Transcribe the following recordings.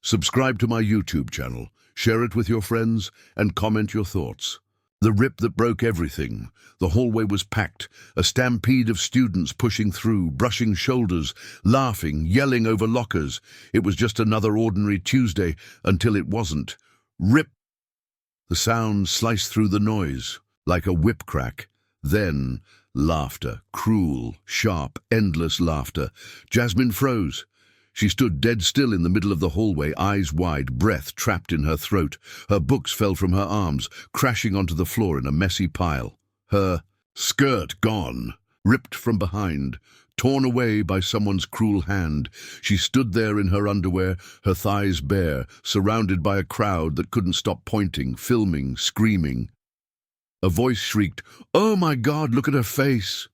Subscribe to my YouTube channel, share it with your friends, and comment your thoughts. The rip that broke everything. The hallway was packed, a stampede of students pushing through, brushing shoulders, laughing, yelling over lockers. It was just another ordinary Tuesday until it wasn't. Rip! The sound sliced through the noise, like a whip crack. Then, laughter, cruel, sharp, endless laughter. Jasmine froze. She stood dead still in the middle of the hallway, eyes wide, breath trapped in her throat. Her books fell from her arms, crashing onto the floor in a messy pile. Her skirt gone, ripped from behind, torn away by someone's cruel hand. She stood there in her underwear, her thighs bare, surrounded by a crowd that couldn't stop pointing, filming, screaming. A voice shrieked, "Oh my God, look at her face!"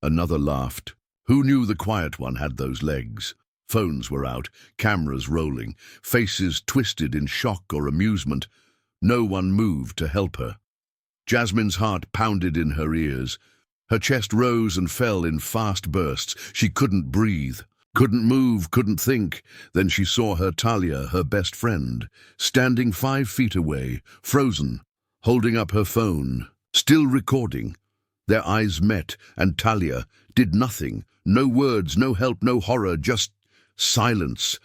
Another laughed. Who knew the quiet one had those legs? Phones were out, cameras rolling, faces twisted in shock or amusement. No one moved to help her. Jasmine's heart pounded in her ears. Her chest rose and fell in fast bursts. She couldn't breathe, couldn't move, couldn't think. Then she saw her Talia, her best friend, standing 5 feet away, frozen, holding up her phone, still recording. Their eyes met, and Talia did nothing. No words, no help, no horror, just silence.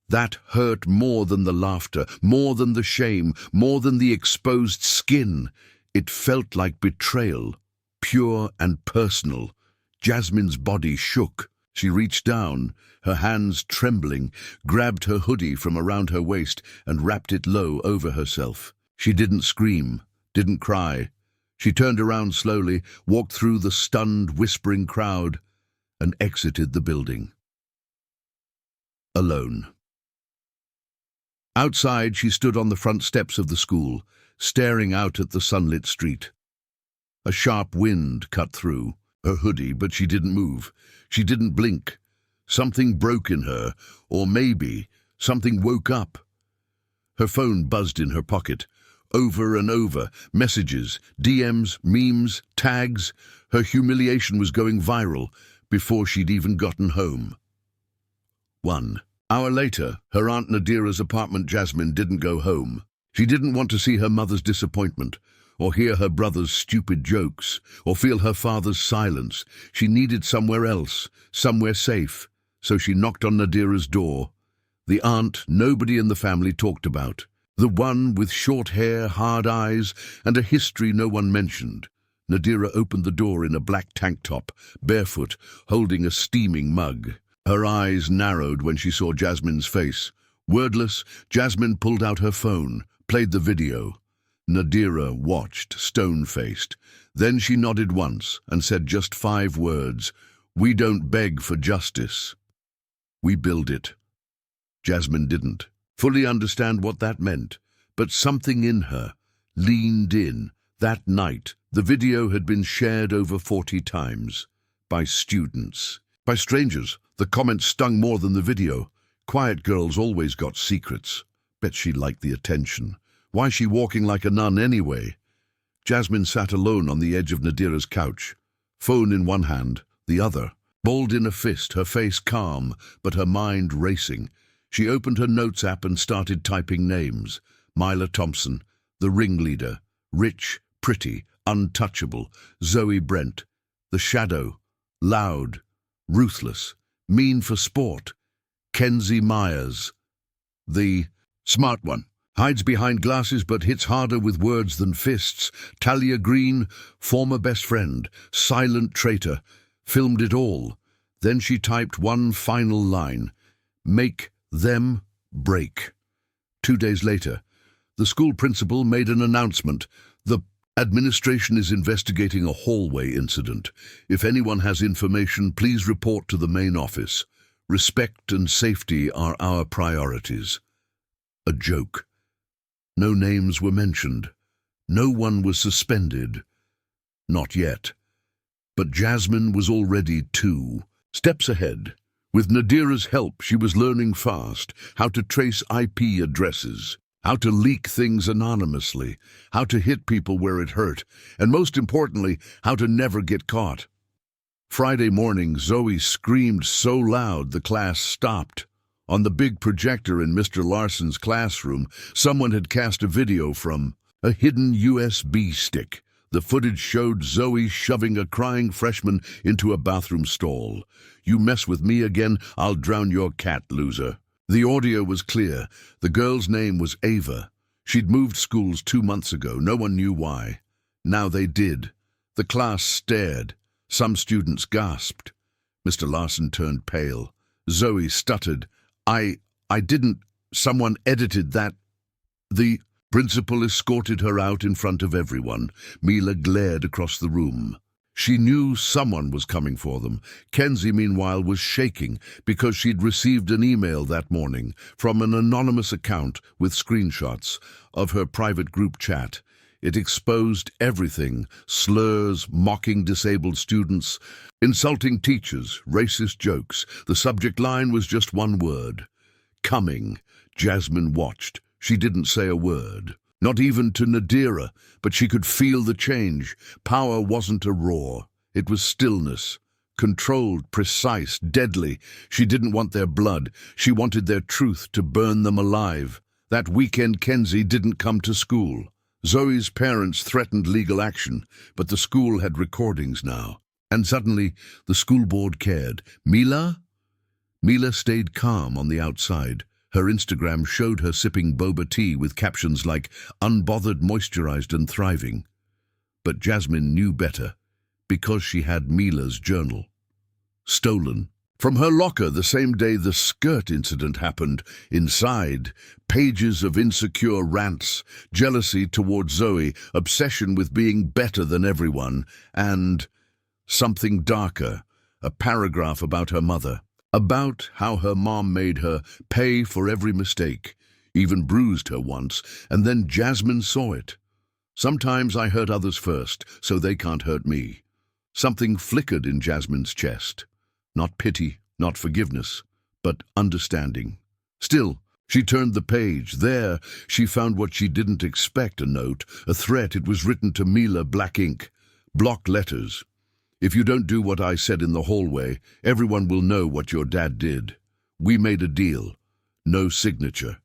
That hurt more than the laughter, more than the shame, more than the exposed skin. It felt like betrayal, pure and personal. Jasmine's body shook. She reached down, her hands trembling, grabbed her hoodie from around her waist and wrapped it low over herself. She didn't scream, didn't cry. She turned around slowly, walked through the stunned, whispering crowd, and exited the building. Alone. Outside, she stood on the front steps of the school, staring out at the sunlit street. A sharp wind cut through her hoodie, but she didn't move. She didn't blink. Something broke in her, or maybe something woke up. Her phone buzzed in her pocket. Over and over, messages, DMs, memes, tags. Her humiliation was going viral before she'd even gotten home. 1 hour later, her Aunt Nadira's apartment. Jasmine didn't go home. She didn't want to see her mother's disappointment, or hear her brother's stupid jokes, or feel her father's silence. She needed somewhere else, somewhere safe. So she knocked on Nadira's door. The aunt nobody in the family talked about. The one with short hair, hard eyes, and a history no one mentioned. Nadira opened the door in a black tank top, barefoot, holding a steaming mug. Her eyes narrowed when she saw Jasmine's face. Wordless, Jasmine pulled out her phone, played the video. Nadira watched, stone-faced. Then she nodded once and said just 5 words. "We don't beg for justice. We build it." Jasmine didn't fully understand what that meant, but something in her leaned in. That night, the video had been shared over 40 times. By students. By strangers. The comments stung more than the video. Quiet girls always got secrets. Bet she liked the attention. Why's she walking like a nun anyway? Jasmine sat alone on the edge of Nadira's couch. Phone in one hand, the other. Balled in a fist, her face calm, but her mind racing. She opened her notes app and started typing names. Myla Thompson, the ringleader. Rich, pretty, untouchable. Zoe Brent. The shadow. Loud. Ruthless. Mean for sport. Kenzie Myers. The smart one. Hides behind glasses but hits harder with words than fists. Talia Green, former best friend. Silent traitor. Filmed it all. Then she typed one final line. Make them break. 2 days later, the school principal made an announcement. The administration is investigating a hallway incident. If anyone has information, please report to the main office. Respect and safety are our priorities. A joke. No names were mentioned. No one was suspended. Not yet. But Jasmine was already 2 steps ahead. With Nadira's help, she was learning fast how to trace IP addresses, how to leak things anonymously, how to hit people where it hurt, and most importantly, how to never get caught. Friday morning, Zoe screamed so loud the class stopped. On the big projector in Mr. Larson's classroom, someone had cast a video from a hidden USB stick. The footage showed Zoe shoving a crying freshman into a bathroom stall. "You mess with me again, I'll drown your cat, loser." The audio was clear. The girl's name was Ava. She'd moved schools 2 months ago. No one knew why. Now they did. The class stared. Some students gasped. Mr. Larson turned pale. Zoe stuttered. I didn't. Someone edited that." The principal escorted her out in front of everyone. Mila glared across the room. She knew someone was coming for them. Kenzie, meanwhile, was shaking because she'd received an email that morning from an anonymous account with screenshots of her private group chat. It exposed everything: slurs, mocking disabled students, insulting teachers, racist jokes. The subject line was just one word: coming. Jasmine watched. She didn't say a word. Not even to Nadira, but she could feel the change. Power wasn't a roar. It was stillness. Controlled, precise, deadly. She didn't want their blood. She wanted their truth to burn them alive. That weekend, Kenzie didn't come to school. Zoe's parents threatened legal action, but the school had recordings now. And suddenly, the school board cared. Mila? Mila stayed calm on the outside. Her Instagram showed her sipping boba tea with captions like, "Unbothered, moisturized and thriving." But Jasmine knew better, because she had Mila's journal. Stolen. From her locker the same day the skirt incident happened. Inside, pages of insecure rants, jealousy towards Zoe, obsession with being better than everyone, and something darker, a paragraph about her mother. About how her mom made her pay for every mistake, even bruised her once, and then Jasmine saw it. "Sometimes I hurt others first, so they can't hurt me." Something flickered in Jasmine's chest. Not pity, not forgiveness, but understanding. Still, she turned the page. There, she found what she didn't expect: a note, a threat. It was written to Mila, black ink. Block letters. "If you don't do what I said in the hallway, everyone will know what your dad did. We made a deal." No signature.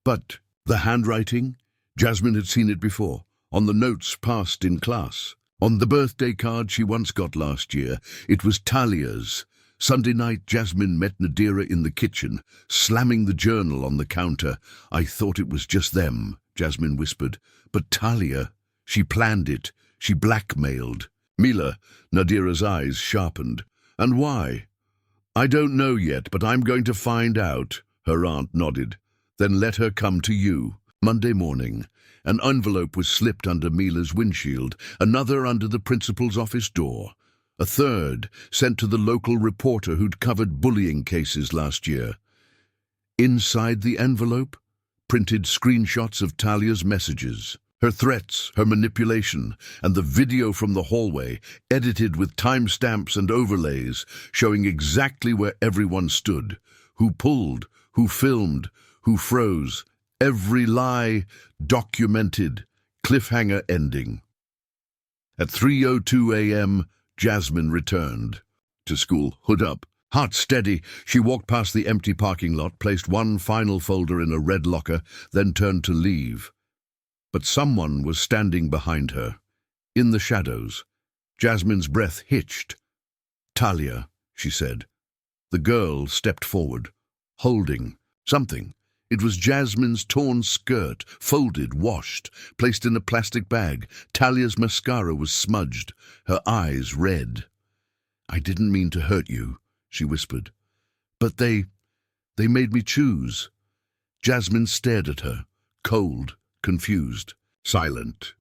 But the handwriting? Jasmine had seen it before, on the notes passed in class. On the birthday card she once got last year. It was Talia's. Sunday night, Jasmine met Nadira in the kitchen, slamming the journal on the counter. "I thought it was just them," Jasmine whispered. "But Talia, she planned it. She blackmailed." Mila, Nadira's eyes sharpened. "And why?" "I don't know yet, but I'm going to find out." Her aunt nodded. "Then let her come to you." Monday morning, an envelope was slipped under Mila's windshield, another under the principal's office door, a third sent to the local reporter who'd covered bullying cases last year. Inside the envelope, printed screenshots of Talia's messages. Her threats, her manipulation, and the video from the hallway, edited with timestamps and overlays, showing exactly where everyone stood, who pulled, who filmed, who froze. Every lie documented. Cliffhanger ending. At 3:02 a.m., Jasmine returned to school, hood up. Heart steady, she walked past the empty parking lot, placed one final folder in a red locker, then turned to leave. But someone was standing behind her. In the shadows, Jasmine's breath hitched. "Talia," she said. The girl stepped forward, holding something. It was Jasmine's torn skirt, folded, washed, placed in a plastic bag. Talia's mascara was smudged, her eyes red. "I didn't mean to hurt you," she whispered. "But they made me choose." Jasmine stared at her, cold, confused, silent.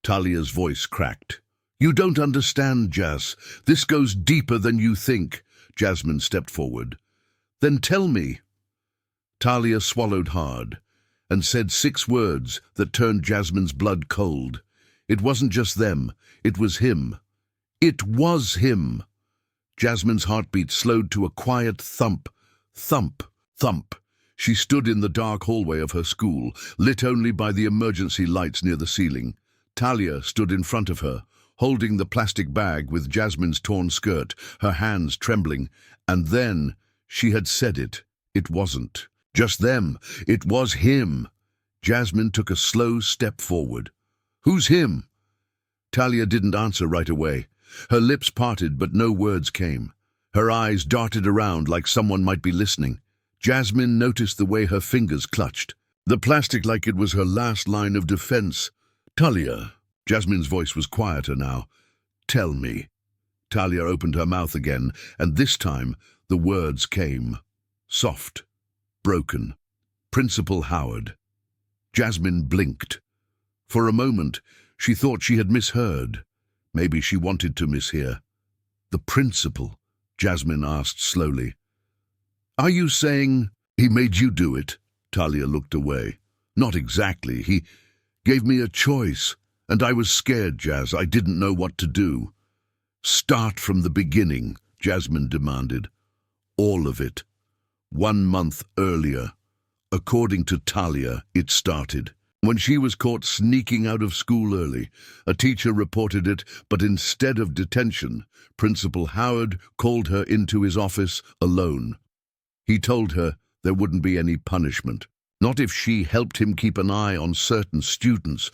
Talia's voice cracked. "You don't understand, Jas. This goes deeper than you think." Jasmine stepped forward. "Then tell me." Talia swallowed hard and said 6 words that turned Jasmine's blood cold. It wasn't just them. It was him. It was him. Jasmine's heartbeat slowed to a quiet thump. Thump. Thump. She stood in the dark hallway of her school, lit only by the emergency lights near the ceiling. Talia stood in front of her, holding the plastic bag with Jasmine's torn skirt, her hands trembling. And then she had said it. It wasn't. Just them. It was him. Jasmine took a slow step forward. Who's him? Talia didn't answer right away. Her lips parted, but no words came. Her eyes darted around like someone might be listening. Jasmine noticed the way her fingers clutched. The plastic like it was her last line of defense. Talia. Jasmine's voice was quieter now. Tell me. Talia opened her mouth again, and this time the words came. Soft. Broken. Principal Howard. Jasmine blinked. For a moment, she thought she had misheard. Maybe she wanted to mishear. The principal, Jasmine asked slowly. Are you saying he made you do it? Talia looked away. Not exactly. He gave me a choice, and I was scared, Jazz. I didn't know what to do. Start from the beginning, Jasmine demanded. All of it. 1 month earlier. According to Talia, it started. When she was caught sneaking out of school early, a teacher reported it, but instead of detention, Principal Howard called her into his office alone. He told her there wouldn't be any punishment, not if she helped him keep an eye on certain students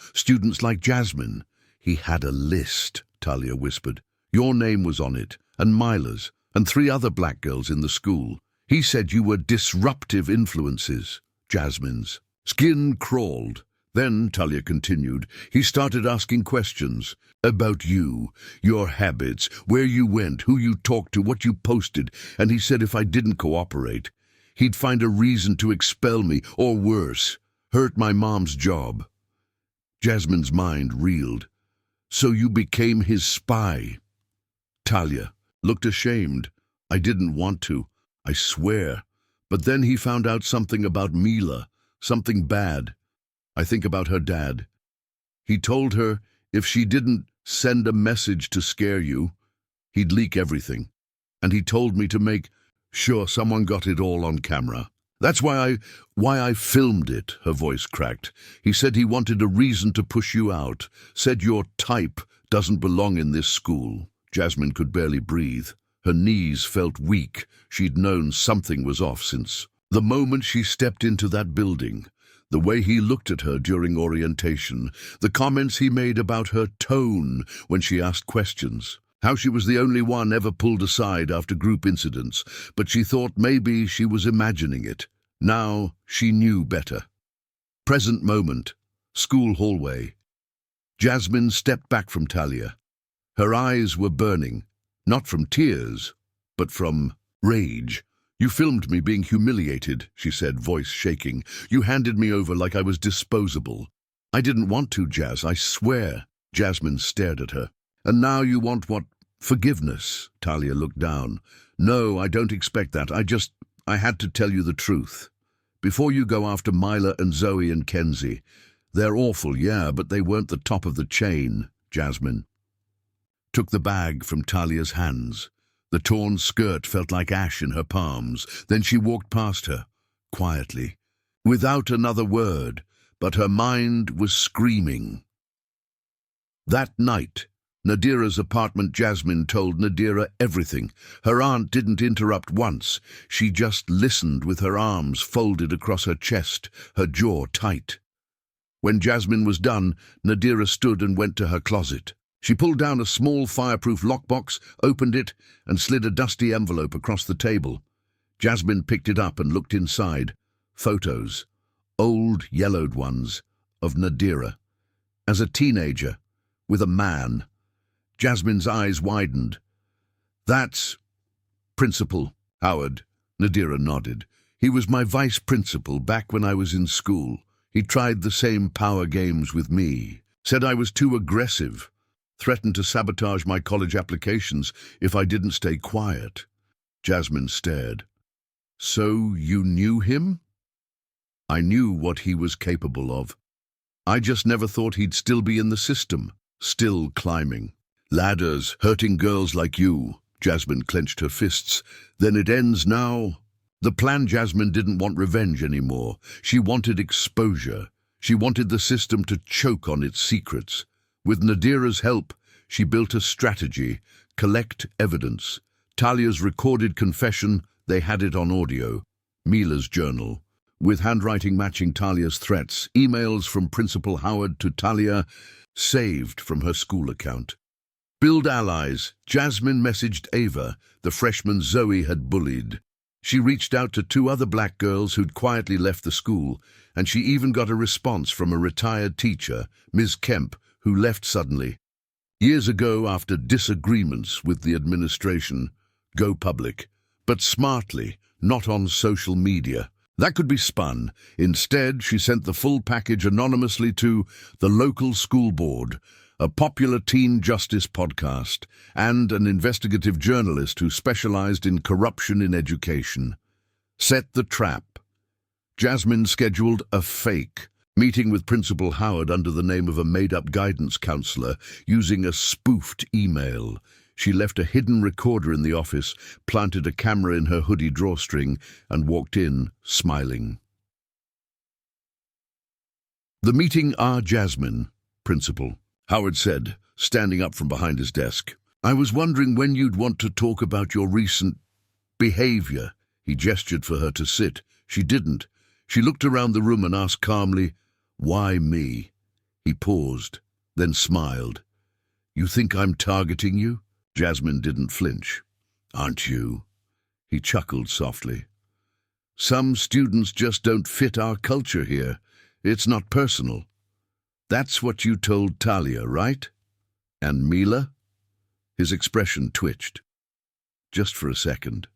like Jasmine. He had a list, Talia whispered. Your name was on it, and Mila's, and 3 other black girls in the school. He said you were disruptive influences, Jasmine's. Skin crawled. Then, Talia continued, he started asking questions about you, your habits, where you went, who you talked to, what you posted, and he said if I didn't cooperate, he'd find a reason to expel me, or worse, hurt my mom's job. Jasmine's mind reeled. So you became his spy. Talia looked ashamed. I didn't want to, I swear. But then he found out something about Mila, something bad. I think about her dad. He told her if she didn't send a message to scare you, he'd leak everything. And he told me to make sure someone got it all on camera. That's why I filmed it, her voice cracked. He said he wanted a reason to push you out, said your type doesn't belong in this school. Jasmine could barely breathe. Her knees felt weak. She'd known something was off since the moment she stepped into that building. The way he looked at her during orientation, the comments he made about her tone when she asked questions, how she was the only one ever pulled aside after group incidents, but she thought maybe she was imagining it. Now she knew better. Present moment, school hallway. Jasmine stepped back from Talia. Her eyes were burning, not from tears, but from rage. You filmed me being humiliated, she said, voice shaking. You handed me over like I was disposable. I didn't want to, Jazz, I swear. Jasmine stared at her. And now you want what? Forgiveness. Talia looked down. No, I don't expect that. I had to tell you the truth. Before you go after Mila and Zoe and Kenzie. They're awful, yeah, but they weren't the top of the chain. Jasmine took the bag from Talia's hands. The torn skirt felt like ash in her palms. Then she walked past her, quietly, without another word, but her mind was screaming. That night, Nadira's apartment, Jasmine told Nadira everything. Her aunt didn't interrupt once. She just listened with her arms folded across her chest, her jaw tight. When Jasmine was done, Nadira stood and went to her closet. She pulled down a small fireproof lockbox, opened it, and slid a dusty envelope across the table. Jasmine picked it up and looked inside. Photos, old yellowed ones, of Nadira. As a teenager, with a man. Jasmine's eyes widened. That's Principal Howard. Nadira nodded. He was my vice principal back when I was in school. He tried the same power games with me. Said I was too aggressive. Threatened to sabotage my college applications if I didn't stay quiet. Jasmine stared. So you knew him? I knew what he was capable of. I just never thought he'd still be in the system, still climbing. Ladders, hurting girls like you. Jasmine clenched her fists. Then it ends now. The plan. Jasmine didn't want revenge anymore. She wanted exposure. She wanted the system to choke on its secrets. With Nadira's help, she built a strategy, collect evidence. Talia's recorded confession, they had it on audio. Mila's journal, with handwriting matching Talia's threats, emails from Principal Howard to Talia, saved from her school account. Build allies. Jasmine messaged Ava, the freshman Zoe had bullied. She reached out to 2 other black girls who'd quietly left the school, and she even got a response from a retired teacher, Ms. Kemp, who left suddenly. Years ago, after disagreements with the administration, go public, but smartly, not on social media. That could be spun. Instead, she sent the full package anonymously to the local school board, a popular teen justice podcast, and an investigative journalist who specialized in corruption in education. Set the trap. Jasmine scheduled a fake meeting with Principal Howard under the name of a made-up guidance counselor using a spoofed email. She left a hidden recorder in the office, planted a camera in her hoodie drawstring, and walked in, smiling. The meeting Jasmine, Principal, Howard said, standing up from behind his desk. I was wondering when you'd want to talk about your recent behavior. He gestured for her to sit. She didn't. She looked around the room and asked calmly, why me? He paused, then smiled. You think I'm targeting you? Jasmine didn't flinch. Aren't you? He chuckled softly. Some students just don't fit our culture here. It's not personal. That's what you told Talia, right? And Mila? His expression twitched. Just for a second.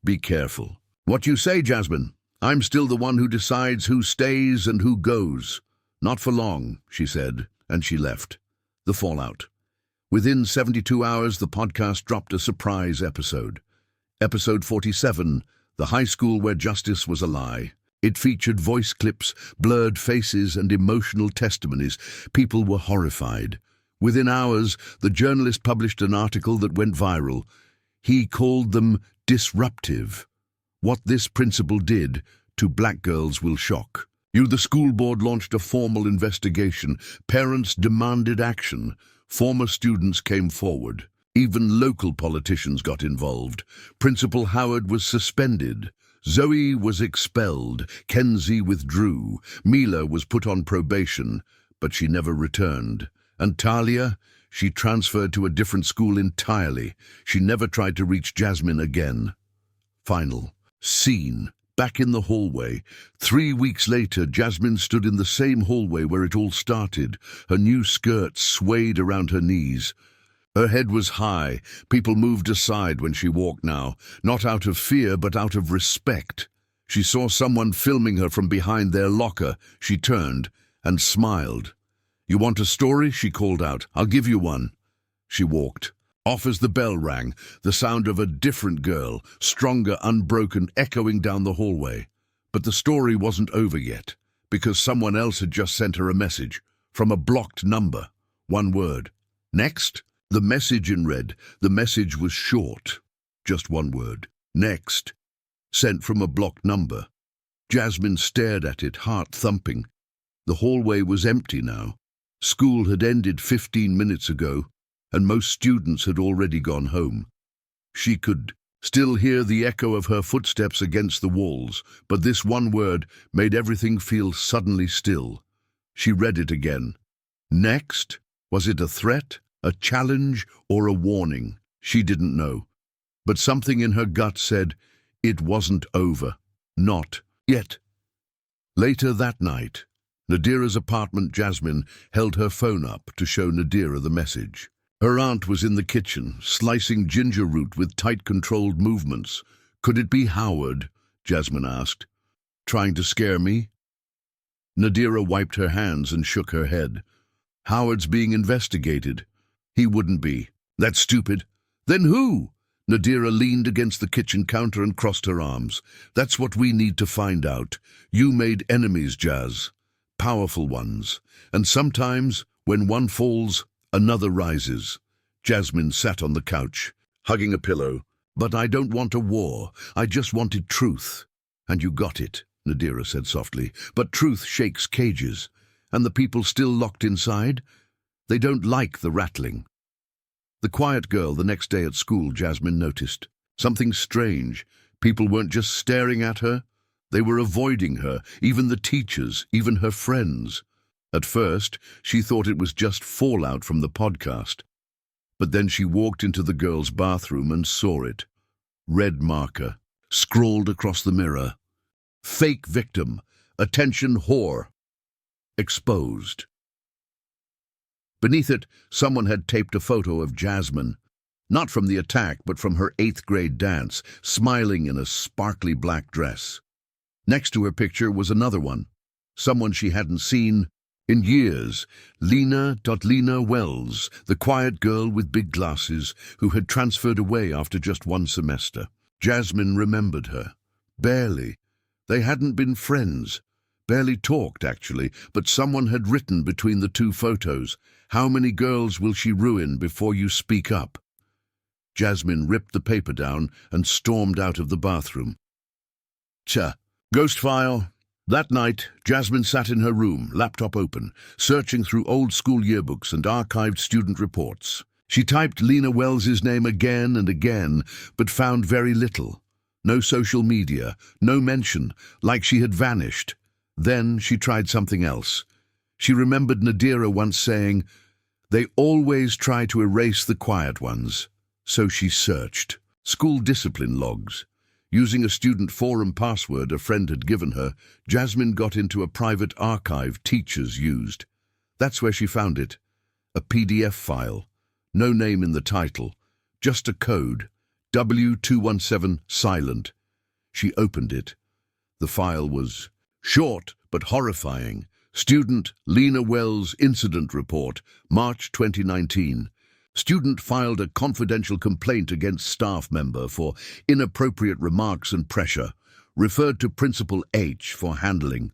Be careful. What you say, Jasmine? I'm still the one who decides who stays and who goes. Not for long, she said, and she left. The fallout. Within 72 hours, the podcast dropped a surprise episode. Episode 47, The High School Where Justice Was a Lie. It featured voice clips, blurred faces, and emotional testimonies. People were horrified. Within hours, the journalist published an article that went viral. He called them disruptive. What this principal did to black girls will shock you. The school board launched a formal investigation. Parents demanded action. Former students came forward. Even local politicians got involved. Principal Howard was suspended. Zoe was expelled. Kenzie withdrew. Mila was put on probation, but she never returned. And Talia? She transferred to a different school entirely. She never tried to reach Jasmine again. Final scene. Back in the hallway. 3 weeks later, Jasmine stood in the same hallway where it all started. Her new skirt swayed around her knees. Her head was high. People moved aside when she walked now, not out of fear but out of respect. She saw someone filming her from behind their locker. She turned and smiled. You want a story? She called out. I'll give you one. She walked. Off as the bell rang, the sound of a different girl, stronger, unbroken, echoing down the hallway. But the story wasn't over yet, because someone else had just sent her a message, from a blocked number. One word. Next? The message in red. The message was short. Just one word. Next. Sent from a blocked number. Jasmine stared at it, heart thumping. The hallway was empty now. School had ended 15 minutes ago, and most students had already gone home. She could still hear the echo of her footsteps against the walls, but this one word made everything feel suddenly still. She read it again. Next? Was it a threat, a challenge, or a warning? She didn't know. But something in her gut said it wasn't over. Not yet. Later that night, Nadira's apartment, Jasmine held her phone up to show Nadira the message. Her aunt was in the kitchen, slicing ginger root with tight, controlled movements. Could it be Howard? Jasmine asked. Trying to scare me? Nadira wiped her hands and shook her head. Howard's being investigated. He wouldn't be. That's stupid. Then who? Nadira leaned against the kitchen counter and crossed her arms. That's what we need to find out. You made enemies, Jazz. Powerful ones. And sometimes, when one falls, another rises. Jasmine sat on the couch, hugging a pillow. But I don't want a war. I just wanted truth. And you got it, Nadira said softly. But truth shakes cages. And the people still locked inside? They don't like the rattling. The quiet girl the next day at school, Jasmine noticed. Something strange. People weren't just staring at her, they were avoiding her, even the teachers, even her friends. At first, she thought it was just fallout from the podcast. But then she walked into the girls' bathroom and saw it. Red marker, scrawled across the mirror. Fake victim, attention whore. Exposed. Beneath it, someone had taped a photo of Jasmine. Not from the attack, but from her 8th grade dance, smiling in a sparkly black dress. Next to her picture was another one. Someone she hadn't seen in years. Lena Wells, the quiet girl with big glasses, who had transferred away after just 1 semester. Jasmine remembered her. Barely. They hadn't been friends. Barely talked, actually, but someone had written between the 2 photos, "How many girls will she ruin before you speak up?" Jasmine ripped the paper down and stormed out of the bathroom. Ghost file. That night, Jasmine sat in her room, laptop open, searching through old school yearbooks and archived student reports. She typed Lena Wells's name again and again, but found very little. No social media, no mention, like she had vanished. Then she tried something else. She remembered Nadira once saying, "They always try to erase the quiet ones." So she searched. School discipline logs. Using a student forum password a friend had given her, Jasmine got into a private archive teachers used. That's where she found it. A PDF file. No name in the title. Just a code. W217 silent. She opened it. The file was short but horrifying. Student Lena Wells Incident Report, March 2019. Student filed a confidential complaint against staff member for inappropriate remarks and pressure, referred to Principal H for handling.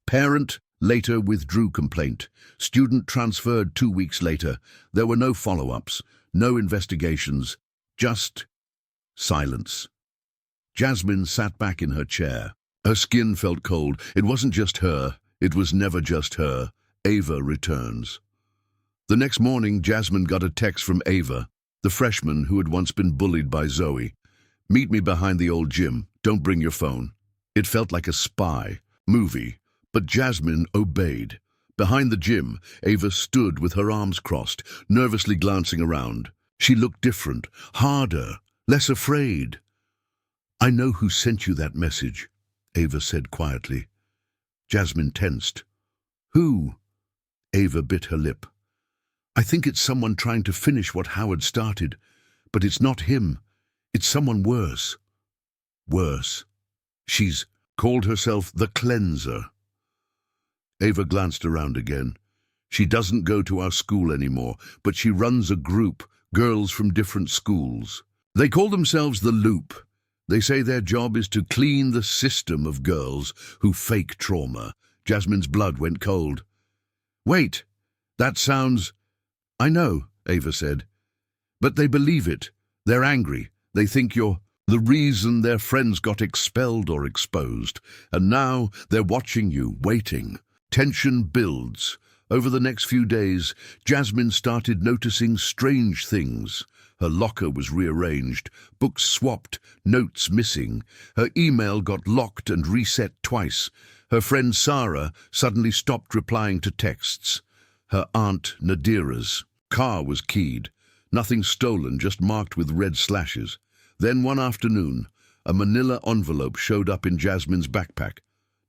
Parent later withdrew complaint. Student transferred 2 weeks later. There were no follow-ups, no investigations, just silence. Jasmine sat back in her chair. Her skin felt cold. It wasn't just her. It was never just her. Ava returns. The next morning, Jasmine got a text from Ava, the freshman who had once been bullied by Zoe. "Meet me behind the old gym. Don't bring your phone." It felt like a spy movie, but Jasmine obeyed. Behind the gym, Ava stood with her arms crossed, nervously glancing around. She looked different, harder, less afraid. "I know who sent you that message," Ava said quietly. Jasmine tensed. "Who?" Ava bit her lip. "I think it's someone trying to finish what Howard started, but it's not him. It's someone worse." Worse. She's called herself the Cleanser. Ava glanced around again. "She doesn't go to our school anymore, but she runs a group, girls from different schools. They call themselves the Loop. They say their job is to clean the system of girls who fake trauma." Jasmine's blood went cold. "Wait, that sounds—" "I know," Ava said. "But they believe it. They're angry. They think you're the reason their friends got expelled or exposed. And now they're watching you, waiting." Tension builds. Over the next few days, Jasmine started noticing strange things. Her locker was rearranged, books swapped, notes missing. Her email got locked and reset twice. Her friend Sarah suddenly stopped replying to texts. Her aunt Nadira's car was keyed. Nothing stolen, just marked with red slashes. Then one afternoon, a manila envelope showed up in Jasmine's backpack.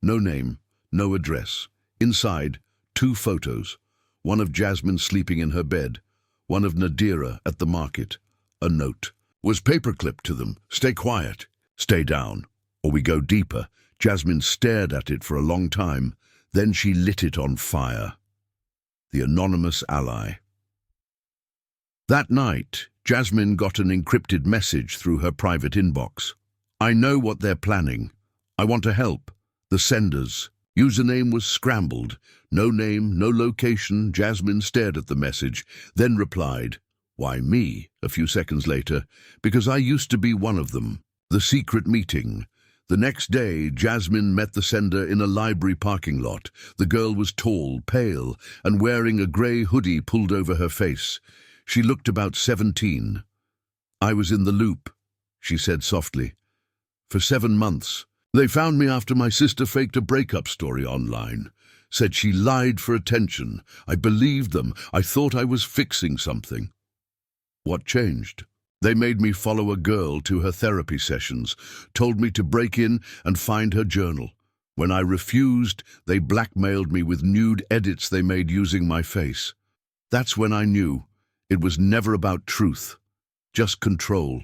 No name, no address. Inside, 2 photos. One of Jasmine sleeping in her bed, one of Nadira at the market. A note was paperclipped to them. "Stay quiet. Stay down, or we go deeper." Jasmine stared at it for a long time. Then she lit it on fire. The anonymous ally. That night, Jasmine got an encrypted message through her private inbox. "I know what they're planning. I want to help. The senders." Username was scrambled. No name, no location. Jasmine stared at the message, then replied, "Why me?" a few seconds later. "Because I used to be one of them." The secret meeting. The next day, Jasmine met the sender in a library parking lot. The girl was tall, pale, and wearing a grey hoodie pulled over her face. She looked about 17. "I was in the loop," she said softly. For 7 months. They found me after my sister faked a breakup story online. Said she lied for attention. I believed them. I thought I was fixing something. What changed? They made me follow a girl to her therapy sessions, told me to break in and find her journal. When I refused, they blackmailed me with nude edits they made using my face. That's when I knew it was never about truth, just control.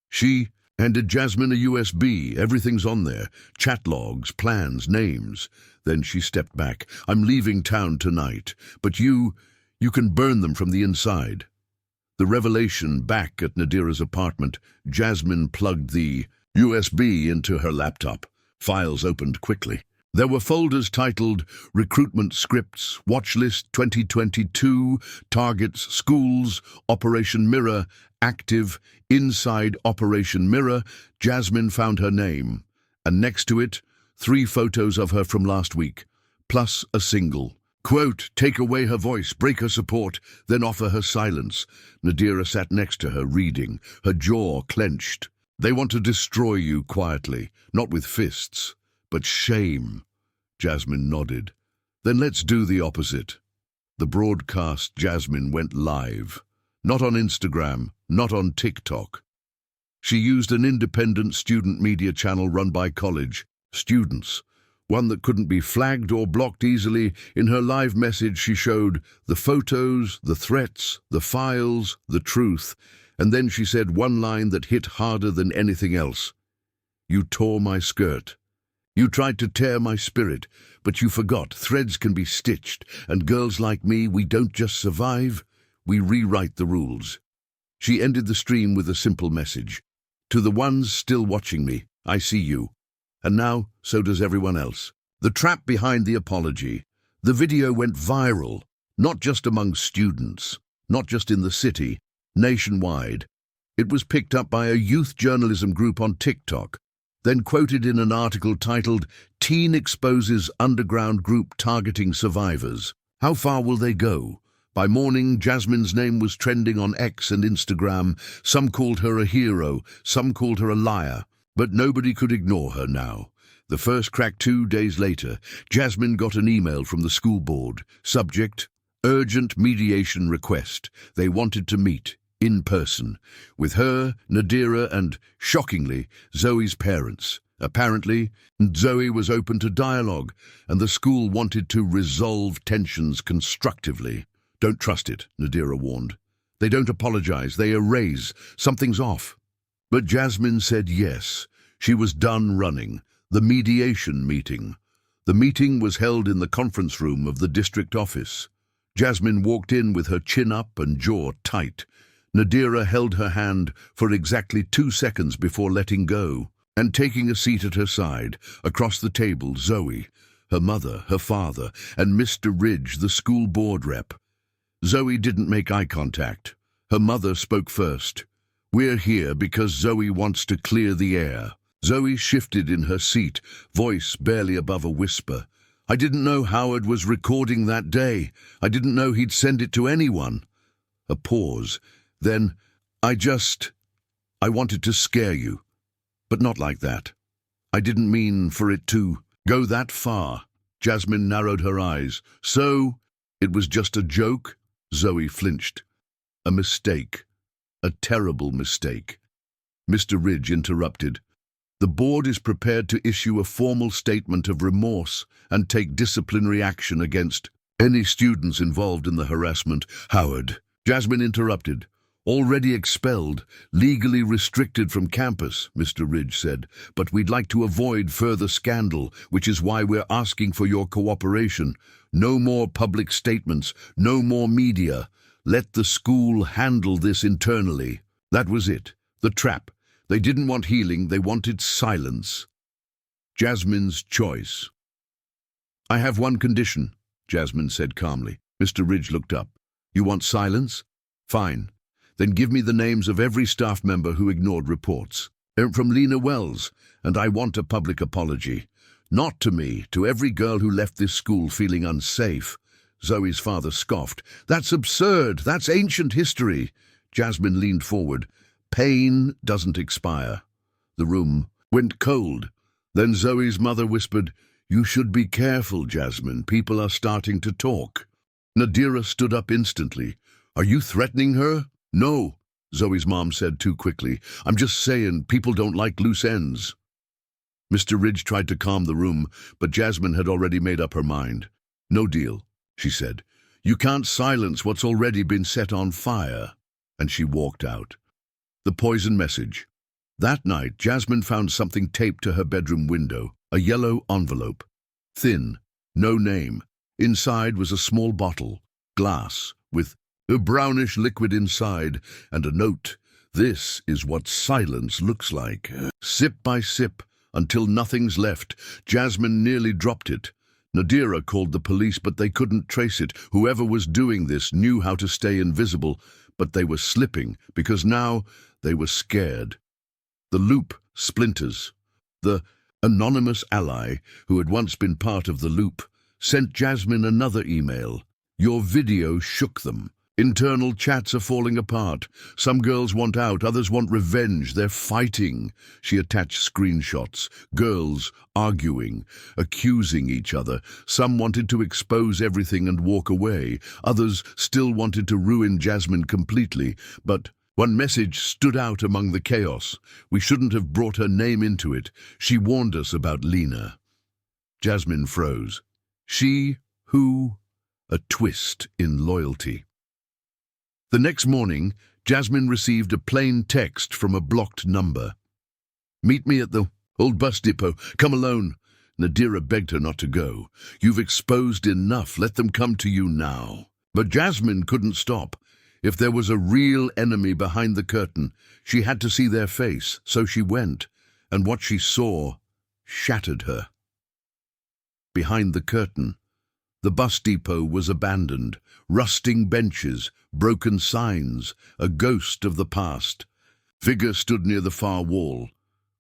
She handed Jasmine a USB. Everything's on there. Chat logs, plans, names. Then she stepped back. I'm leaving town tonight, but you can burn them from the inside. The revelation back at Nadira's apartment, Jasmine plugged the USB into her laptop. Files opened quickly. There were folders titled Recruitment Scripts, Watchlist 2022, Targets, Schools, Operation Mirror, Active, Inside Operation Mirror. Jasmine found her name, and next to it, 3 photos of her from last week, plus a single. Quote, take away her voice, break her support, then offer her silence. Nadira sat next to her, reading, her jaw clenched. They want to destroy you quietly, not with fists, but shame. Jasmine nodded. Then let's do the opposite. The broadcast Jasmine went live. Not on Instagram, not on TikTok. She used an independent student media channel run by college students, one that couldn't be flagged or blocked easily. In her live message, she showed the photos, the threats, the files, the truth, and then she said one line that hit harder than anything else. You tore my skirt. You tried to tear my spirit, but you forgot threads can be stitched, and girls like me, we don't just survive, we rewrite the rules. She ended the stream with a simple message. To the ones still watching me, I see you. And now, so does everyone else. The trap behind the apology. The video went viral, not just among students, not just in the city, nationwide. It was picked up by a youth journalism group on TikTok, then quoted in an article titled, Teen Exposes Underground Group Targeting Survivors. How far will they go? By morning, Jasmine's name was trending on X and Instagram. Some called her a hero, some called her a liar, but nobody could ignore her now. The first crack 2 days later, Jasmine got an email from the school board. Subject, urgent mediation request. They wanted to meet, in person, with her, Nadira, and, shockingly, Zoe's parents. Apparently, Zoe was open to dialogue, and the school wanted to resolve tensions constructively. Don't trust it, Nadira warned. They don't apologize, they erase. Something's off. But Jasmine said yes. She was done running. The mediation meeting. The meeting was held in the conference room of the district office. Jasmine walked in with her chin up and jaw tight. Nadira held her hand for exactly 2 seconds before letting go, and taking a seat at her side, across the table, Zoe, her mother, her father, and Mr. Ridge, the school board rep. Zoe didn't make eye contact. Her mother spoke first. We're here because Zoe wants to clear the air. Zoe shifted in her seat, voice barely above a whisper. I didn't know Howard was recording that day. I didn't know he'd send it to anyone. A pause. Then, I wanted to scare you. But not like that. I didn't mean for it to go that far. Jasmine narrowed her eyes. So, it was just a joke? Zoe flinched. A mistake. A terrible mistake. Mr. Ridge interrupted. The board is prepared to issue a formal statement of remorse and take disciplinary action against any students involved in the harassment. Howard. Jasmine interrupted. Already expelled, legally restricted from campus, Mr. Ridge said, but we'd like to avoid further scandal, which is why we're asking for your cooperation. No more public statements, no more media. Let the school handle this internally. That was it. The trap. They didn't want healing, they wanted silence. Jasmine's choice. I have one condition, Jasmine said calmly. Mr. Ridge looked up. You want silence? Fine. Then give me the names of every staff member who ignored reports. They're from Lena Wells, and I want a public apology. Not to me, to every girl who left this school feeling unsafe. Zoe's father scoffed. That's absurd. That's ancient history. Jasmine leaned forward. Pain doesn't expire. The room went cold. Then Zoe's mother whispered, "You should be careful, Jasmine. People are starting to talk." Nadira stood up instantly. "Are you threatening her?" "No," Zoe's mom said too quickly. "I'm just saying people don't like loose ends." Mr. Ridge tried to calm the room, but Jasmine had already made up her mind. "No deal," she said. "You can't silence what's already been set on fire." And she walked out. The poison message. That night, Jasmine found something taped to her bedroom window, a yellow envelope. Thin, no name. Inside was a small bottle, glass, with a brownish liquid inside, and a note. "This is what silence looks like. Sip by sip, until nothing's left." Jasmine nearly dropped it. Nadira called the police, but they couldn't trace it. Whoever was doing this knew how to stay invisible, but they were slipping, because now they were scared. The loop splinters. The anonymous ally, who had once been part of the loop, sent Jasmine another email. "Your video shook them. Internal chats are falling apart. Some girls want out, others want revenge. They're fighting." She attached screenshots. Girls arguing, accusing each other. Some wanted to expose everything and walk away. Others still wanted to ruin Jasmine completely. But one message stood out among the chaos. "We shouldn't have brought her name into it. She warned us about Lena." Jasmine froze. She, who? A twist in loyalty. The next morning, Jasmine received a plain text from a blocked number. "Meet me at the old bus depot. Come alone." Nadira begged her not to go. "You've exposed enough. Let them come to you now." But Jasmine couldn't stop. If there was a real enemy behind the curtain, she had to see their face, so she went, and what she saw shattered her. Behind the curtain, the bus depot was abandoned. Rusting benches, broken signs, a ghost of the past. Figure stood near the far wall.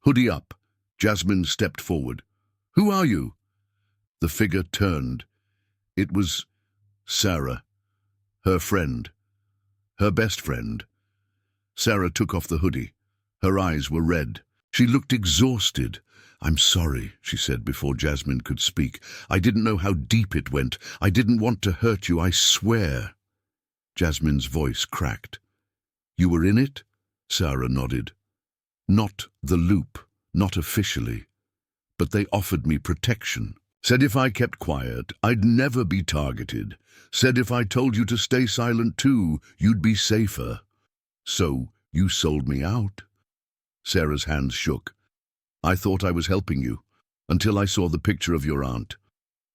Hoodie up, Jasmine stepped forward. "Who are you?" The figure turned. It was Sarah, her friend, her best friend. Sarah took off the hoodie. Her eyes were red. She looked exhausted. "I'm sorry," she said before Jasmine could speak. "I didn't know how deep it went. I didn't want to hurt you, I swear." Jasmine's voice cracked. "You were in it?" Sarah nodded. "Not the loop, not officially. But they offered me protection. Said if I kept quiet, I'd never be targeted. Said if I told you to stay silent too, you'd be safer. So you sold me out." Sarah's hands shook. "I thought I was helping you, until I saw the picture of your aunt.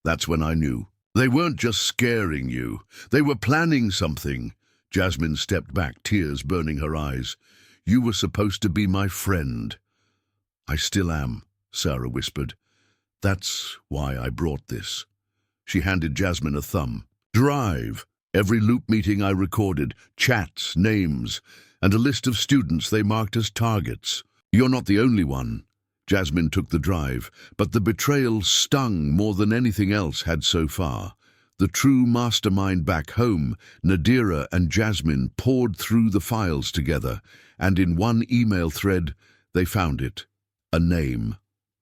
That's when I knew. They weren't just scaring you. They were planning something." Jasmine stepped back, tears burning her eyes. "You were supposed to be my friend." "I still am," Sarah whispered. "That's why I brought this." She handed Jasmine a thumb. "Drive. Every loop meeting I recorded, chats, names, and a list of students they marked as targets. You're not the only one." Jasmine took the drive, but the betrayal stung more than anything else had so far. The true mastermind back home, Nadira and Jasmine, poured through the files together, and in one email thread, they found it. A name.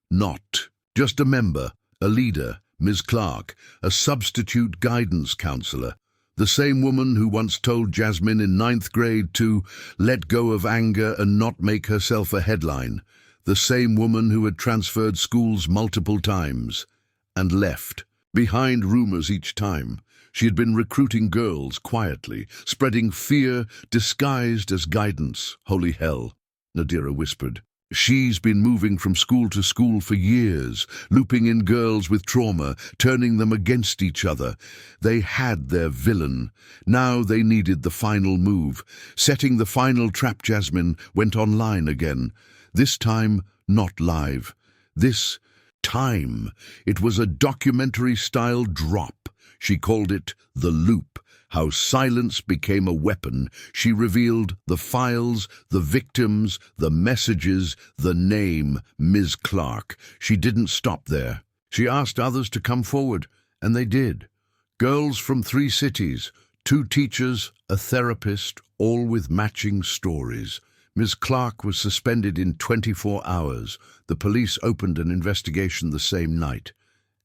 Not just a member, a leader, Ms. Clark, a substitute guidance counselor. The same woman who once told Jasmine in 9th grade to let go of anger and not make herself a headline. The same woman who had transferred schools multiple times and left, behind rumors each time. She had been recruiting girls quietly, spreading fear disguised as guidance. "Holy hell," Nadira whispered. "She's been moving from school to school for years, looping in girls with trauma, turning them against each other. They had their villain. Now they needed the final move. Setting the final trap, Jasmine went online again. This time, not live. This time, it was a documentary-style drop. She called it The Loop. How silence became a weapon. She revealed the files, the victims, the messages, the name, Ms. Clark. She didn't stop there. She asked others to come forward, and they did. Girls from 3 cities, 2 teachers, a therapist, all with matching stories. Ms. Clark was suspended in 24 hours. The police opened an investigation the same night.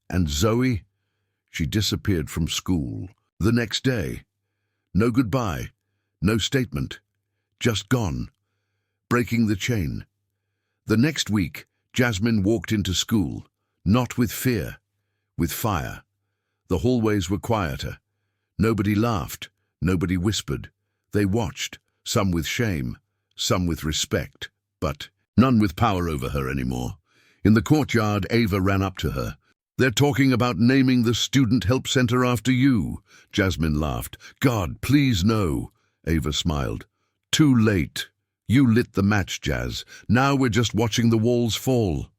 And Zoe? She disappeared from school. The next day. No goodbye, no statement, just gone, breaking the chain. The next week, Jasmine walked into school, not with fear, with fire. The hallways were quieter. Nobody laughed, nobody whispered. They watched, some with shame, some with respect, but none with power over her anymore. In the courtyard, Ava ran up to her. "They're talking about naming the Student Help Center after you." Jasmine laughed. "God, please no." Ava smiled. "Too late. You lit the match, Jazz. Now we're just watching the walls fall."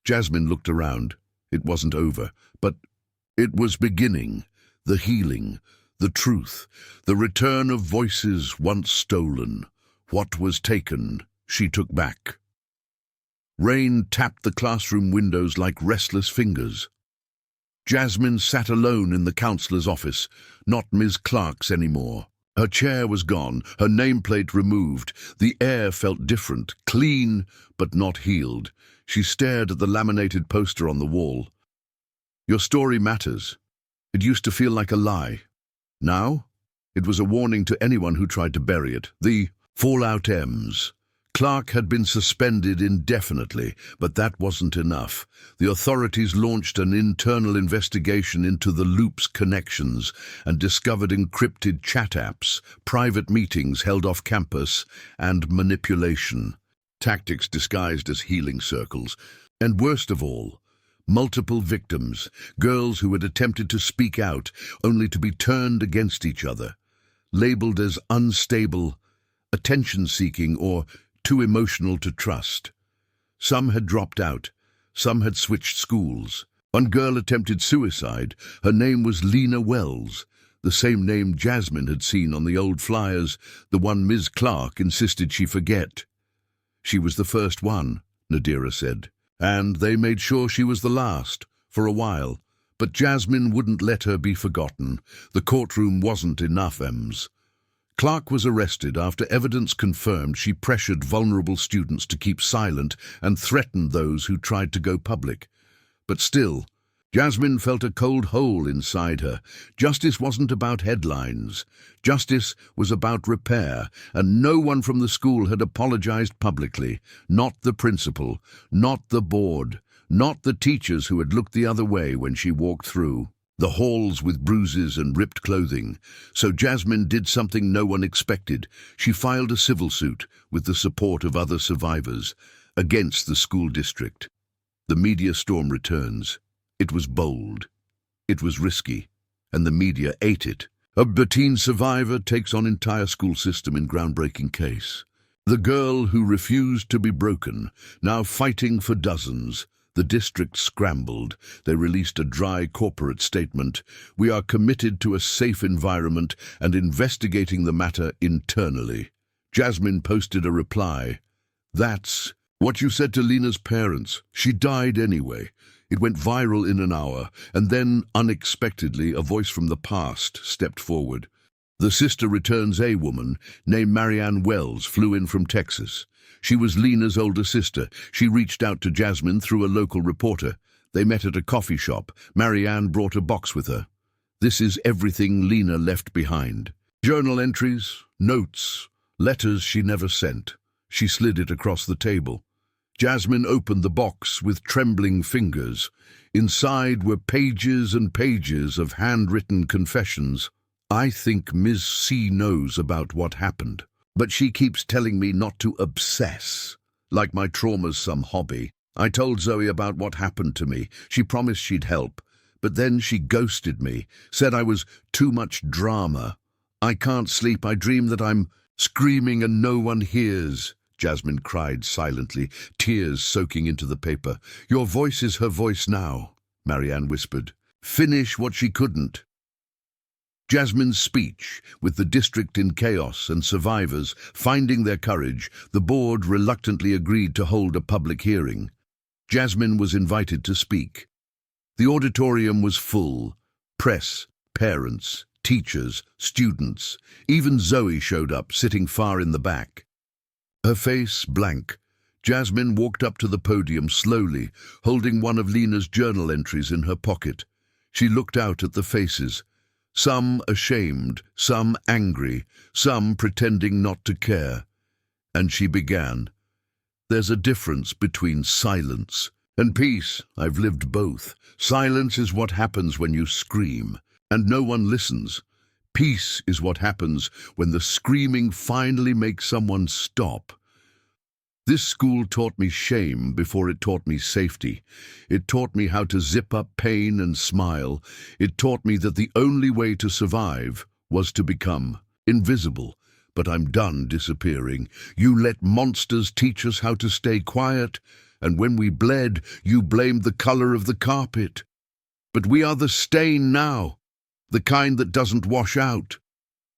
Jasmine looked around. It wasn't over, but it was beginning. The healing, the truth, the return of voices once stolen. What was taken, she took back. Rain tapped the classroom windows like restless fingers. Jasmine sat alone in the counselor's office, not Ms. Clark's anymore. Her chair was gone, her nameplate removed. The air felt different, clean but not healed. She stared at the laminated poster on the wall. "Your story matters. It used to feel like a lie. Now, it was a warning to anyone who tried to bury it. The Fallout M's. Clark had been suspended indefinitely, but that wasn't enough. The authorities launched an internal investigation into the Loop's connections and discovered encrypted chat apps, private meetings held off campus, and manipulation. Tactics disguised as healing circles. And worst of all, multiple victims, girls who had attempted to speak out, only to be turned against each other, labeled as unstable, attention-seeking, or too emotional to trust. Some had dropped out, some had switched schools. One girl attempted suicide. Her name was Lena Wells, the same name Jasmine had seen on the old flyers, the one Ms. Clark insisted she forget. "She was the first one," Nadira said, "and they made sure she was the last, for a while. But Jasmine wouldn't let her be forgotten. The courtroom wasn't enough, Ems." Clark was arrested after evidence confirmed she pressured vulnerable students to keep silent and threatened those who tried to go public. But still, Jasmine felt a cold hole inside her. Justice wasn't about headlines. Justice was about repair, and no one from the school had apologized publicly. Not the principal, not the board, not the teachers who had looked the other way when she walked through the halls with bruises and ripped clothing. So Jasmine did something no one expected. She filed a civil suit, with the support of other survivors, against the school district. The media storm returns. It was bold. It was risky. And the media ate it. A teen survivor takes on entire school system in groundbreaking case. The girl who refused to be broken, now fighting for dozens. The district scrambled. They released a dry corporate statement. "We are committed to a safe environment and investigating the matter internally." Jasmine posted a reply. "That's what you said to Lena's parents. She died anyway." It went viral in an hour, and then, unexpectedly, a voice from the past stepped forward. The sister returns a woman named Marianne Wells flew in from Texas. She was Lena's older sister. She reached out to Jasmine through a local reporter. They met at a coffee shop. Marianne brought a box with her. This is everything Lena left behind. Journal entries, notes, letters she never sent. She slid it across the table. Jasmine opened the box with trembling fingers. Inside were pages and pages of handwritten confessions. "I think Ms. C knows about what happened. But she keeps telling me not to obsess, like my trauma's some hobby. I told Zoe about what happened to me. She promised she'd help, but then she ghosted me, said I was too much drama. I can't sleep. I dream that I'm screaming and no one hears." Jasmine cried silently, tears soaking into the paper. "Your voice is her voice now," Marianne whispered. "Finish what she couldn't." Jasmine's speech, with the district in chaos and survivors finding their courage, the board reluctantly agreed to hold a public hearing. Jasmine was invited to speak. The auditorium was full. Press, parents, teachers, students. Even Zoe showed up, sitting far in the back. Her face blank, Jasmine walked up to the podium slowly, holding one of Lena's journal entries in her pocket. She looked out at the faces, some ashamed, some angry, some pretending not to care. And she began. There's a difference between silence and peace. I've lived both. Silence is what happens when you scream, and no one listens. Peace is what happens when the screaming finally makes someone stop. This school taught me shame before it taught me safety. It taught me how to zip up pain and smile. It taught me that the only way to survive was to become invisible. But I'm done disappearing. You let monsters teach us how to stay quiet, and when we bled, you blamed the color of the carpet. But we are the stain now, the kind that doesn't wash out.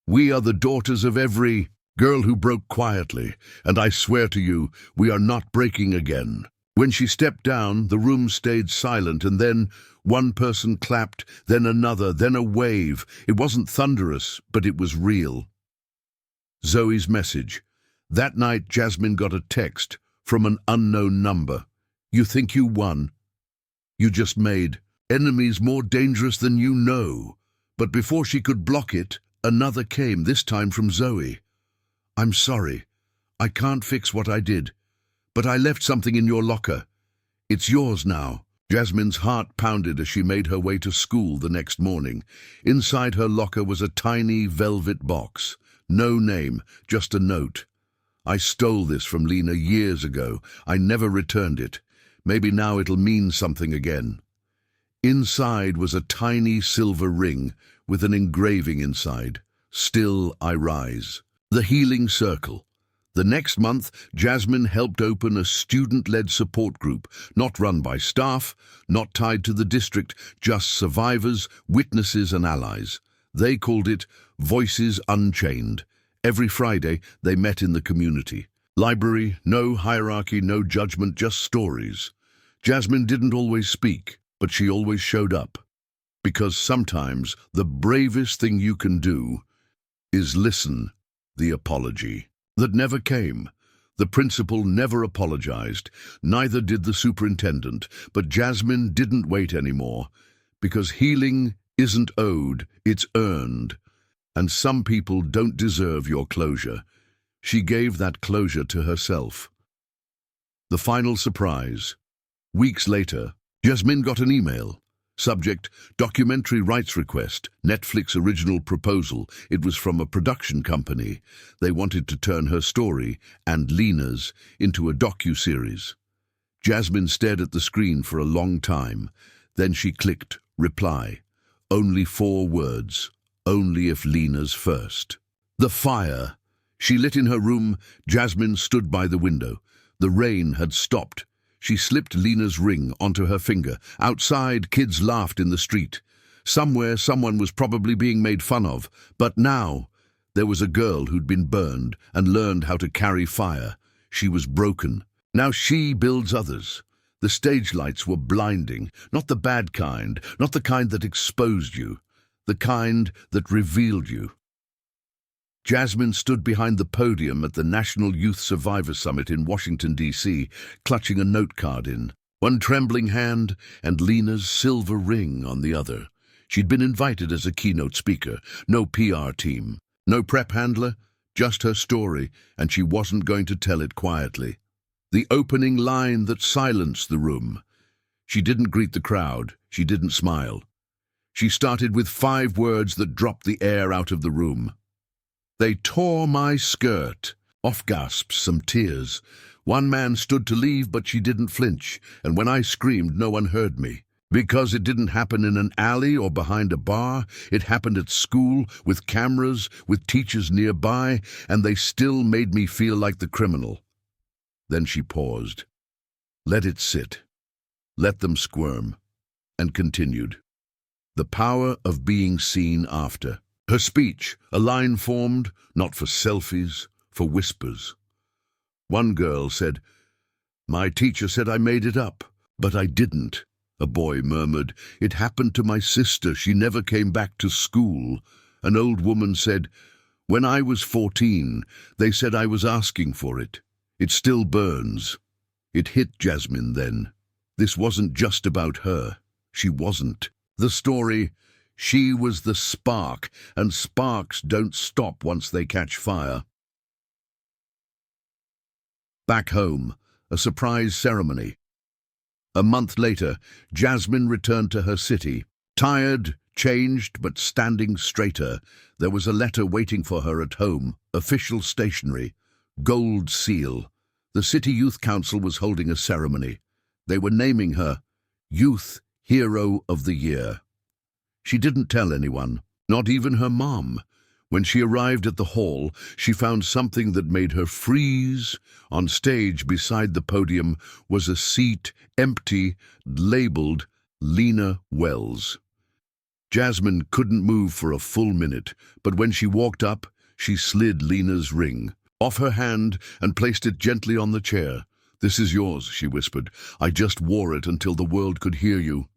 We are the daughters of every girl who broke quietly, and I swear to you, we are not breaking again. When she stepped down, the room stayed silent, and then one person clapped, then another, then a wave. It wasn't thunderous, but it was real. Zoe's message. That night, Jasmine got a text from an unknown number. You think you won? You just made enemies more dangerous than you know. But before she could block it, another came, this time from Zoe. I'm sorry. I can't fix what I did. But I left something in your locker. It's yours now. Jasmine's heart pounded as she made her way to school the next morning. Inside her locker was a tiny velvet box. No name, just a note. I stole this from Lena years ago. I never returned it. Maybe now it'll mean something again. Inside was a tiny silver ring with an engraving inside. Still I rise. The Healing Circle. The next month, Jasmine helped open a student-led support group, not run by staff, not tied to the district, just survivors, witnesses and allies. They called it Voices Unchained. Every Friday, they met in the community. Library, no hierarchy, no judgment, just stories. Jasmine didn't always speak, but she always showed up. Because sometimes the bravest thing you can do is listen. The apology that never came. The principal never apologized, neither did the superintendent, but Jasmine didn't wait anymore, because healing isn't owed, it's earned, and some people don't deserve your closure. She gave that closure to herself. The final surprise. Weeks later, Jasmine got an email. Subject, documentary rights request, Netflix original proposal. It was from a production company. They wanted to turn her story, and Lena's, into a docu-series. Jasmine stared at the screen for a long time. Then she clicked, reply. Only 4 words. Only if Lena's first. The fire. She lit in her room. Jasmine stood by the window. The rain had stopped. She slipped Lena's ring onto her finger. Outside, kids laughed in the street. Somewhere, someone was probably being made fun of. But now, there was a girl who'd been burned and learned how to carry fire. She was broken. Now she builds others. The stage lights were blinding. Not the bad kind, not the kind that exposed you. The kind that revealed you. Jasmine stood behind the podium at the National Youth Survivor Summit in Washington, D.C., clutching a note card in one trembling hand and Lena's silver ring on the other. She'd been invited as a keynote speaker. No PR team, no prep handler, just her story, and she wasn't going to tell it quietly. The opening line that silenced the room. She didn't greet the crowd. She didn't smile. She started with 5 words that dropped the air out of the room. They tore my skirt. Off gasps, some tears. One man stood to leave, but she didn't flinch, and when I screamed, no one heard me. Because it didn't happen in an alley or behind a bar. It happened at school, with cameras, with teachers nearby, and they still made me feel like the criminal. Then she paused. Let it sit. Let them squirm. And continued. The power of being seen after. Her speech, a line formed, not for selfies, for whispers. One girl said, "My teacher said I made it up, but I didn't." A boy murmured, "It happened to my sister. She never came back to school." An old woman said, "When I was 14, they said I was asking for it." It still burns. It hit Jasmine then. This wasn't just about her. She wasn't. The story, she was the spark, and sparks don't stop once they catch fire. Back home, a surprise ceremony. A month later, Jasmine returned to her city. Tired, changed, but standing straighter. There was a letter waiting for her at home, official stationery, gold seal. The City Youth Council was holding a ceremony. They were naming her Youth Hero of the Year. She didn't tell anyone, not even her mom. When she arrived at the hall, she found something that made her freeze. On stage beside the podium was a seat, empty, labeled Lena Wells. Jasmine couldn't move for a full minute, but when she walked up, she slid Lena's ring off her hand and placed it gently on the chair. "This is yours," she whispered. "I just wore it until the world could hear you."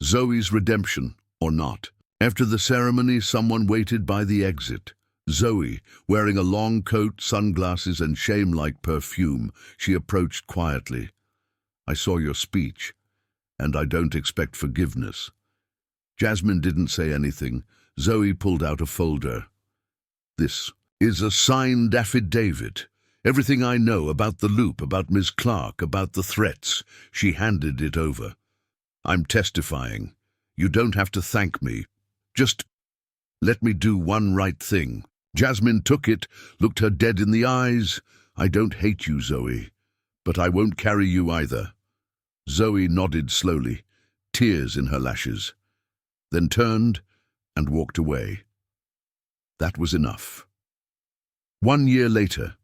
Zoe's redemption, or not. After the ceremony, someone waited by the exit. Zoe, wearing a long coat, sunglasses, and shame-like perfume, she approached quietly. "I saw your speech, and I don't expect forgiveness." Jasmine didn't say anything. Zoe pulled out a folder. "This is a signed affidavit. Everything I know about the loop, about Ms. Clark, about the threats." She handed it over. "I'm testifying. You don't have to thank me. Just let me do one right thing." Jasmine took it, looked her dead in the eyes. "I don't hate you, Zoe, but I won't carry you either." Zoe nodded slowly, tears in her lashes, then turned and walked away. That was enough. 1 year later,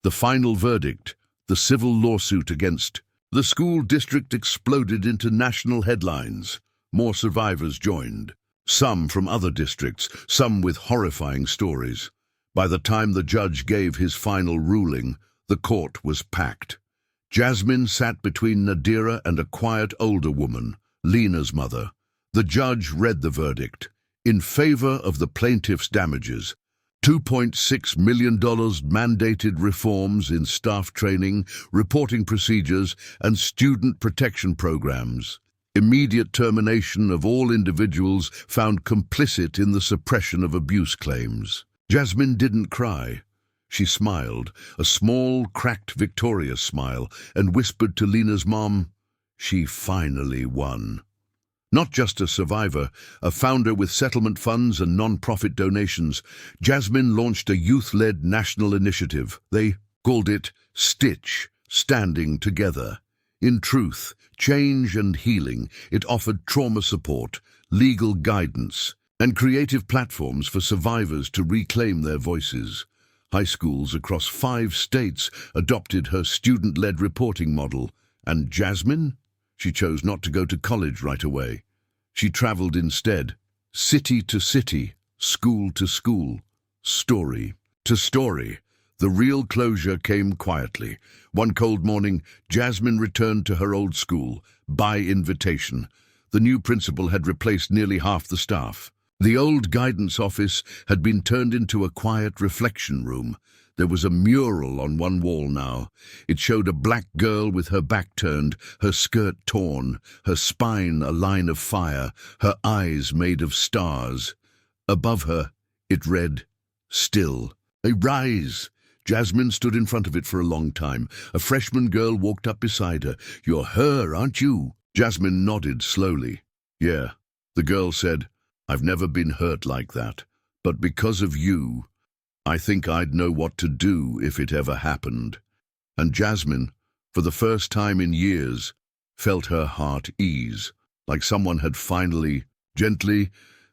the final verdict, the civil lawsuit against the school district, exploded into national headlines. More survivors joined, some from other districts, some with horrifying stories. By the time the judge gave his final ruling, the court was packed. Jasmine sat between Nadira and a quiet older woman, Lena's mother. The judge read the verdict. In favor of the plaintiff's damages, $2.6 million mandated reforms in staff training, reporting procedures, and student protection programs. Immediate termination of all individuals found complicit in the suppression of abuse claims. Jasmine didn't cry. She smiled, a small, cracked, victorious smile, and whispered to Lena's mom, "She finally won." Not just a survivor, a founder with settlement funds and non-profit donations, Jasmine launched a youth-led national initiative. They called it Stitch, Standing Together. In truth, change and healing, it offered trauma support, legal guidance, and creative platforms for survivors to reclaim their voices. High schools across 5 states adopted her student-led reporting model. And Jasmine? She chose not to go to college right away. She traveled instead, city to city, school to school, story to story. The real closure came quietly. One cold morning, Jasmine returned to her old school, by invitation. The new principal had replaced nearly half the staff. The old guidance office had been turned into a quiet reflection room. There was a mural on one wall now. It showed a black girl with her back turned, her skirt torn, her spine a line of fire, her eyes made of stars. Above her, it read, "Still. Arise." Jasmine stood in front of it for a long time. A freshman girl walked up beside her. "You're her, aren't you?" Jasmine nodded slowly. "Yeah." The girl said, "I've never been hurt like that, but because of you, I think I'd know what to do if it ever happened." And Jasmine, for the first time in years, felt her heart ease, like someone had finally, gently,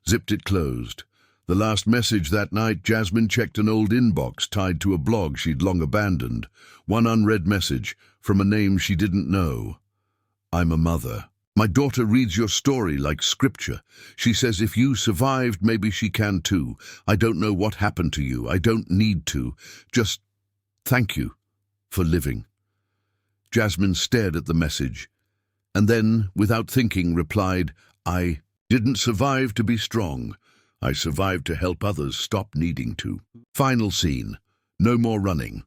zipped it closed. The last message that night, Jasmine checked an old inbox tied to a blog she'd long abandoned. One unread message from a name she didn't know. "I'm a mother. My daughter reads your story like scripture. She says if you survived, maybe she can too. I don't know what happened to you. I don't need to. Just thank you for living." Jasmine stared at the message, and then, without thinking, replied, "I didn't survive to be strong. I survived to help others stop needing to." Final scene. No more running.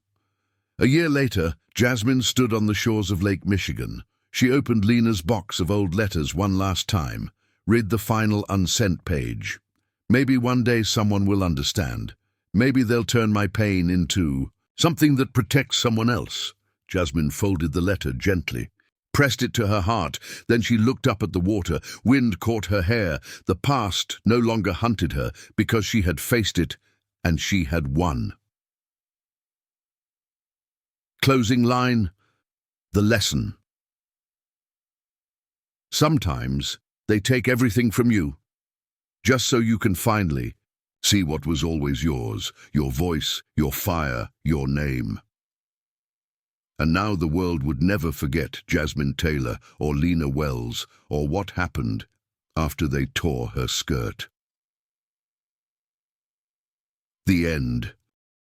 A year later, Jasmine stood on the shores of Lake Michigan. She opened Lena's box of old letters one last time, read the final unsent page. Maybe one day someone will understand. Maybe they'll turn my pain into something that protects someone else. Jasmine folded the letter gently, pressed it to her heart. Then she looked up at the water. Wind caught her hair. The past no longer hunted her because she had faced it, and she had won. Closing line, the lesson. Sometimes they take everything from you, just so you can finally see what was always yours, your voice, your fire, your name. And now the world would never forget Jasmine Taylor or Lena Wells or what happened after they tore her skirt. The end.